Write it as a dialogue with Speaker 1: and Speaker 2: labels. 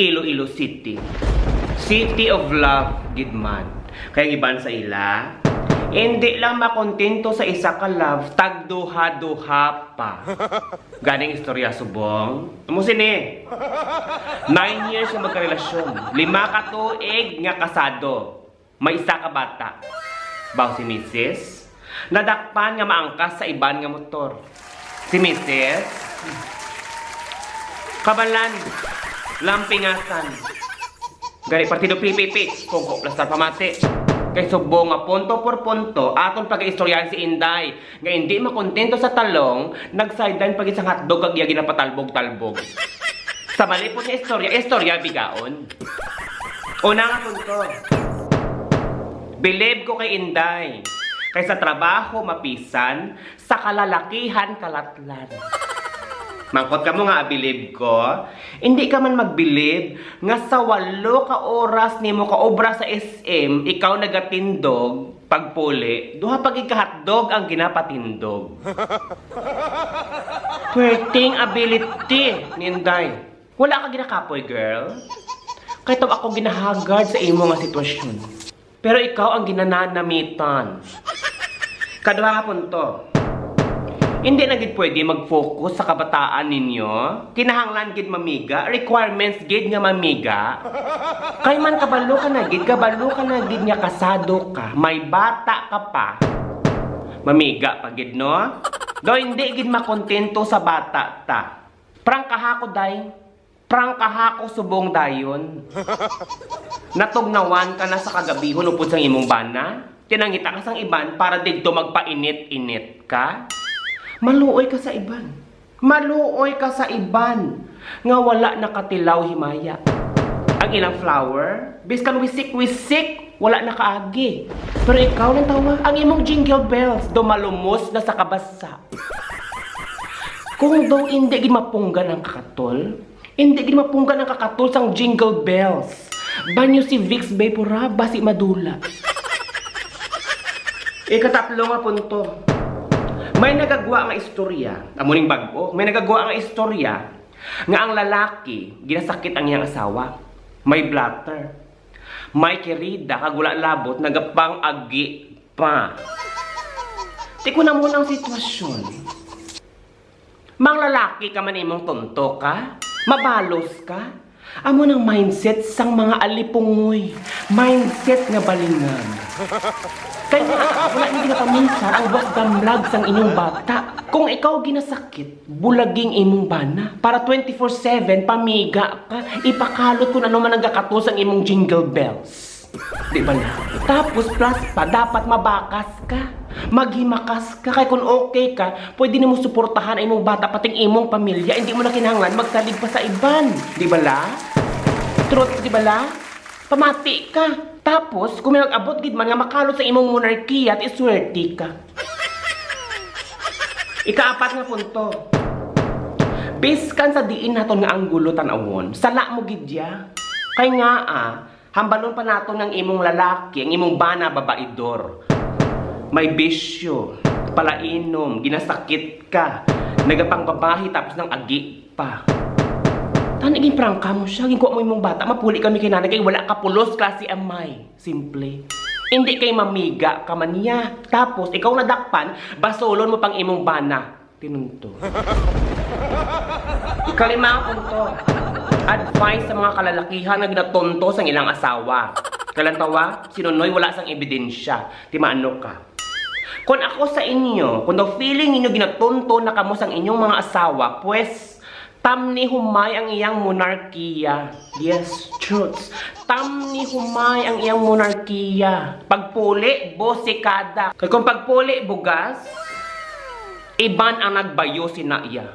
Speaker 1: Iloilo City. City of Love, gidman. Kaya iban sa ila, hindi lang makontento sa isa ka love, tagduha-duha pa. Ganing istorya subong. Tumusin eh. 9 years na magkarelasyon. 5 ka tuig nga kasado. May isa ka bata. Baw si Mrs. Nadakpan nga maangkas sa iban nga motor. Si Mrs. Kabalan. Lampingasan. Gani partido PPP. Pungko plastar pamati. Kay subong nga punto por punto aton pag-istoryahan si Inday nga hindi makontento sa talong nag-sideline pag isang hotdog kag iya ginapatalbog-talbog. Sa mali po niya istorya bigaon. Una nga punto. Believe ko kay Inday. Kay sa trabaho mapisan, sa kalalakihan kalatlan. Mangkot ka mo nga abilib ko, hindi ka man magbilib nga sa 8 ka oras nimo ka obra sa SM, ikaw nagatindog, pagpuli, duha pag ikahotdog ang ginapatindog. Pwerteng ability, Ninday. Wala ka ginakapoy, girl. Kahit ako ginahagard sa imo nga sitwasyon. Pero ikaw ang ginananamitan. Kaduha nga punto. Hindi na gid pwede mag-focus sa kabataan ninyo. Kinahanglan gid mamiga, requirements gid nga mamiga. Kay man kabalo ka na gid nga kasado ka, may bata ka pa. Mamiga pa gid no? Do hindi gid makontento sa bata ta. Prangkaha ko day. Prangkaha ko subong dayon. Natugnawan ka na sa kagabihon upod sang imong bana. Tinangita ka sang iban para didto magpainit-init ka. Maluoy ka sa iban. Maluoy ka sa iban. Nga wala nakatilaw himaya. Ang ilang flower, biskan wisik-wisik, wala nakaagi. Pero ikaw lang tawa, ang imong jingle bells, dumalumos na sa kabasa. Kung daw hindi mapunggan ang kakatol, hindi mapunggan ang kakatol sang jingle bells. Banyo si Vicks Vapora, basi madula. Ikatatlo nga punto. May nagagawa nga istorya, amuning bago, may nagagawa nga istorya nga ang lalaki, ginasakit ang iyang asawa. May blatter. May kirida, kagula labot, nagapang agi pa. Tiko na muna ang sitwasyon. Mang lalaki ka man imong tonto ka, mabalos ka, amo ng mindset sang mga alipungoy. Mindset nga balingan. Kaya wala hindi na paminsan ang buwag damlag sang inyong bata. Kung ikaw ginasakit, bulaging imong bana. Para 24/7, pamiga ka. Ipakalot kung ano man ang gakatos ang imong jingle bells. Di ba na? Tapos plus pa, dapat mabakas ka. Maghimakas ka. Kaya kung okay ka, pwede na mo suportahan ang imong bata, pating imong pamilya. Hindi mo na kinahanglan magsalig pa sa iban. Di ba la? Truth, di ba la? Pamati ka. Tapos, kung may mag-abot gid man nga makalot sa imong monarkiya at iswerte ka. Ikaapat nga punto. Biskan sa diin naton nga anggulo tan-awon, sala mo gid ya. Kay nga hambalon pa naton ng imong lalaki, ang imong bana babaidor. May bisyo, palainom, ginasakit ka, nagapang babahi tapos nang agi pa. Tanigin prangka mo siya, ginkuha mo imong bata, mapuli kami kay nanay, kay wala ka pulos, klase amay. Simple. Hindi kay mamiga ka man niya. Tapos, ikaw nadakpan, basolon mo pang imong bana. Tinunto. Ikalima punto. Advice sa mga kalalakihan na ginatonto sang ilang asawa. Kalantawa, sinunoy, wala sang ebidensya. Di maano ka. Kung ako sa inyo, kung daw feeling ninyo ginatonto na kamo sang inyong mga asawa, pues, tamni humay ang iyang monarkiya. Yes, truths. Tamni humay ang iyang monarkiya. Pagpuli, bosikada. Kaya kung pagpuli, bugas, iban ang nagbayo si Naiya.